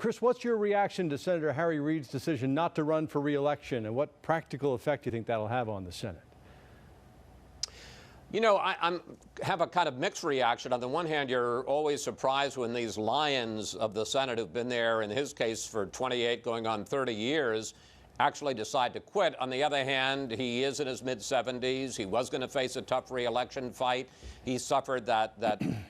Chris, what's your reaction to Senator Harry Reid's decision not to run for re-election, and what practical effect do you think that'll have on the Senate? You know, I have a kind of mixed reaction. On the one hand, you're always surprised when these lions of the Senate who've been there, in his case, for 28 going on 30 years, actually decide to quit. On the other hand, he is in his mid-70s. He was going to face a tough re-election fight. He suffered that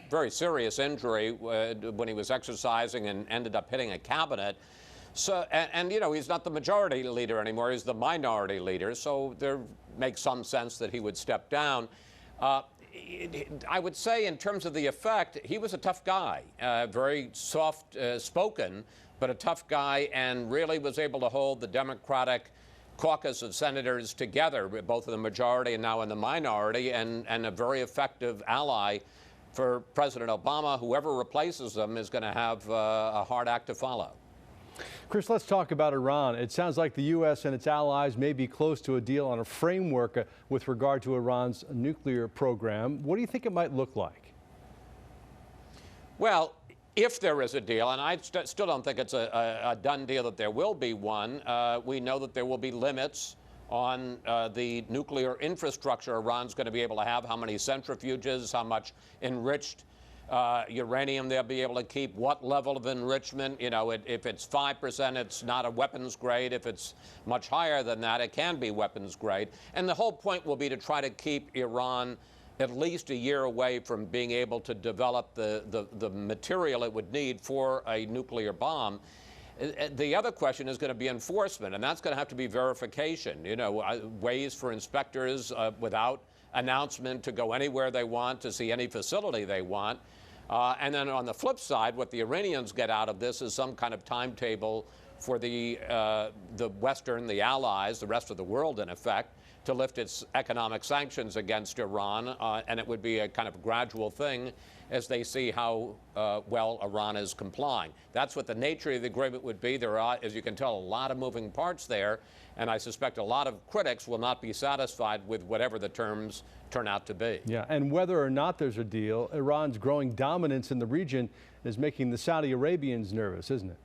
very serious injury when he was exercising and ended up hitting a cabinet. So, and you know, he's not the majority leader anymore. He's the minority leader. So there makes some sense that he would step down. I would say in terms of the effect, he was a tough guy, very soft-spoken, but a tough guy, and really was able to hold the Democratic caucus of senators together, both in the majority and now in the minority, and a very effective ally for President Obama. Whoever replaces him is going to have a hard act to follow. Chris, let's talk about Iran. It sounds like the U.S. and its allies may be close to a deal on a framework with regard to Iran's nuclear program. What do you think it might look like? Well, if there is a deal, and I still don't think it's a done deal that there will be one, we know that there will be limits on the nuclear infrastructure Iran's going to be able to have, how many centrifuges, how much enriched uranium they'll be able to keep, what level of enrichment. You know, if it's 5%, it's not a weapons grade. If it's much higher than that, it can be weapons grade. And the whole point will be to try to keep Iran at least a year away from being able to develop the material it would need for a nuclear bomb. The other question is going to be enforcement, and that's going to have to be verification. You know, ways for inspectors without announcement to go anywhere they want, to see any facility they want. And then on the flip side, what the Iranians get out of this is some kind of timetable for the Western, the allies, the rest of the world, in effect, to lift its economic sanctions against Iran. And it would be a kind of gradual thing as they see how well Iran is complying. That's what the nature of the agreement would be. There are, as you can tell, a lot of moving parts there. And I suspect a lot of critics will not be satisfied with whatever the terms turn out to be. Yeah, and whether or not there's a deal, Iran's growing dominance in the region is making the Saudi Arabians nervous, isn't it?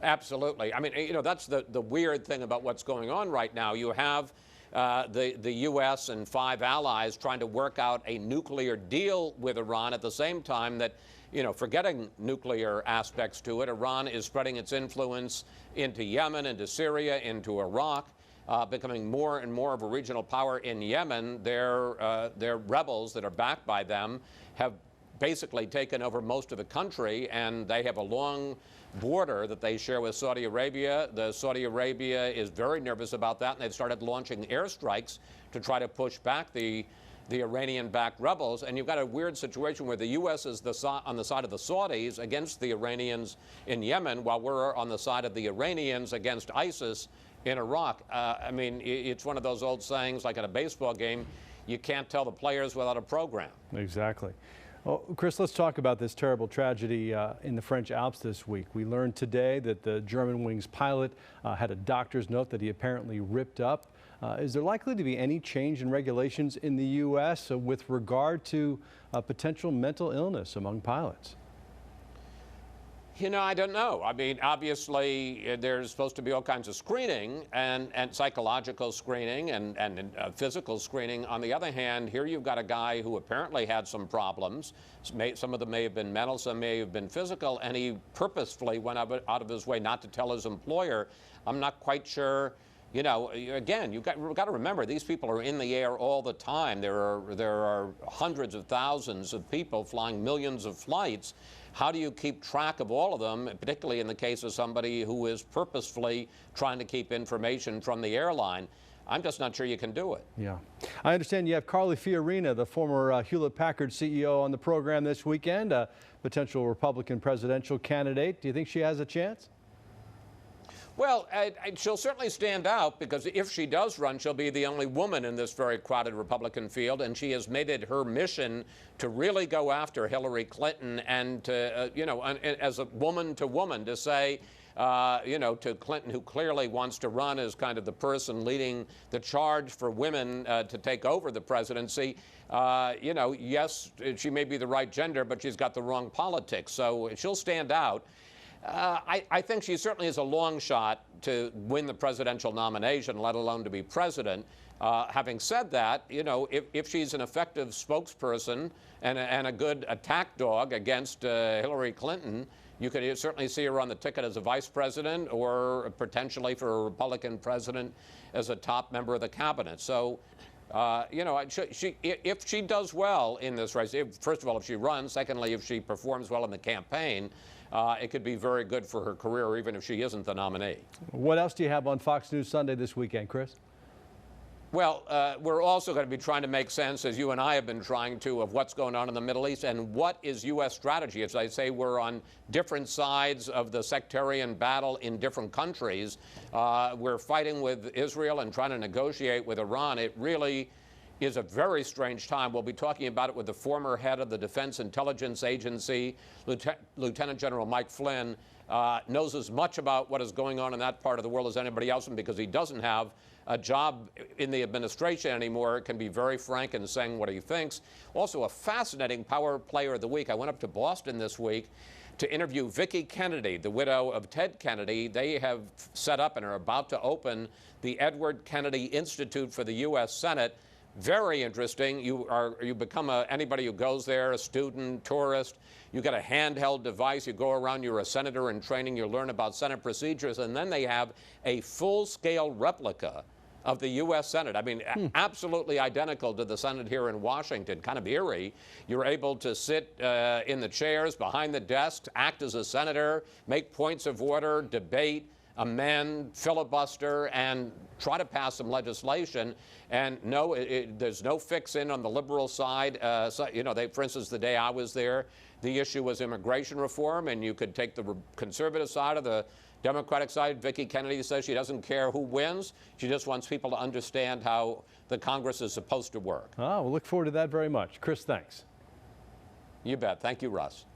Absolutely. I mean, you know, that's the weird thing about what's going on right now. You have the U.S. and 5 allies trying to work out a nuclear deal with Iran at the same time that, you know, forgetting nuclear aspects to it, Iran is spreading its influence into Yemen, into Syria, into Iraq, becoming more and more of a regional power in Yemen. Their rebels that are backed by them have basically taken over most of the country, and they have a long border that they share with Saudi Arabia. Saudi Arabia is very nervous about that, and they've started launching airstrikes to try to push back the Iranian-backed rebels. And you've got a weird situation where the U.S. is on the side of the Saudis against the Iranians in Yemen, while we're on the side of the Iranians against ISIS in Iraq. I mean, it's one of those old sayings, like at a baseball game, you can't tell the players without a program. Exactly. Well, Chris, let's talk about this terrible tragedy in the French Alps this week. We learned today that the Germanwings pilot had a doctor's note that he apparently ripped up. Is there likely to be any change in regulations in the U.S. with regard to potential mental illness among pilots? You know, I don't know. I mean, obviously, there's supposed to be all kinds of screening and psychological screening and physical screening. On the other hand, here you've got a guy who apparently had some problems. Some of them may have been mental, some may have been physical, and he purposefully went out of his way not to tell his employer. I'm not quite sure. You know, again, you've got to remember, these people are in the air all the time. There are hundreds of thousands of people flying millions of flights. How do you keep track of all of them, particularly in the case of somebody who is purposefully trying to keep information from the airline? I'm just not sure you can do it. Yeah. I understand you have Carly Fiorina, the former Hewlett-Packard CEO, on the program this weekend, a potential Republican presidential candidate. Do you think she has a chance? Well, she'll certainly stand out, because if she does run, she'll be the only woman in this very crowded Republican field, and she has made it her mission to really go after Hillary Clinton and to, you know, as a woman to woman, to say, you know, to Clinton, who clearly wants to run as kind of the person leading the charge for women to take over the presidency. You know, yes, she may be the right gender, but she's got the wrong politics, so she'll stand out. I think she certainly is a long shot to win the presidential nomination, let alone to be president. Having said that, you know, if she's an effective spokesperson and a good attack dog against Hillary Clinton, you could certainly see her on the ticket as a vice president or potentially for a Republican president as a top member of the cabinet. So, you know, if she does well in this race, first of all, if she runs, secondly, if she performs well in the campaign, it could be very good for her career, even if she isn't the nominee. What else do you have on Fox News Sunday this weekend, Chris? Well, we're also going to be trying to make sense, as you and I have been trying to, of what's going on in the Middle East and what is U.S. strategy. As I say, we're on different sides of the sectarian battle in different countries. We're fighting with Israel and trying to negotiate with Iran. It really is a very strange time. We'll be talking about it with the former head of the Defense Intelligence Agency, Lieutenant General Mike Flynn, knows as much about what is going on in that part of the world as anybody else, and because he doesn't have a job in the administration anymore, can be very frank in saying what he thinks. Also, a fascinating power player of the week. I went up to Boston this week to interview Vicki Kennedy, the widow of Ted Kennedy. They have set up and are about to open the Edward Kennedy Institute for the U.S. Senate. Very interesting. You become anybody who goes there, a student, tourist. You get a handheld device. You go around. You're a senator in training. You learn about Senate procedures, and then they have a full-scale replica of the U.S. Senate. I mean, absolutely identical to the Senate here in Washington, kind of eerie. You're able to sit in the chairs behind the desk, act as a senator, make points of order, debate, amend, filibuster, and try to pass some legislation. And no, there's no fix-in on the liberal side. So, you know, for instance, the day I was there, the issue was immigration reform, and you could take the conservative side or the Democratic side. Vicki Kennedy says she doesn't care who wins. She just wants people to understand how the Congress is supposed to work. Oh, we'll look forward to that very much. Chris, thanks. You bet. Thank you, Russ.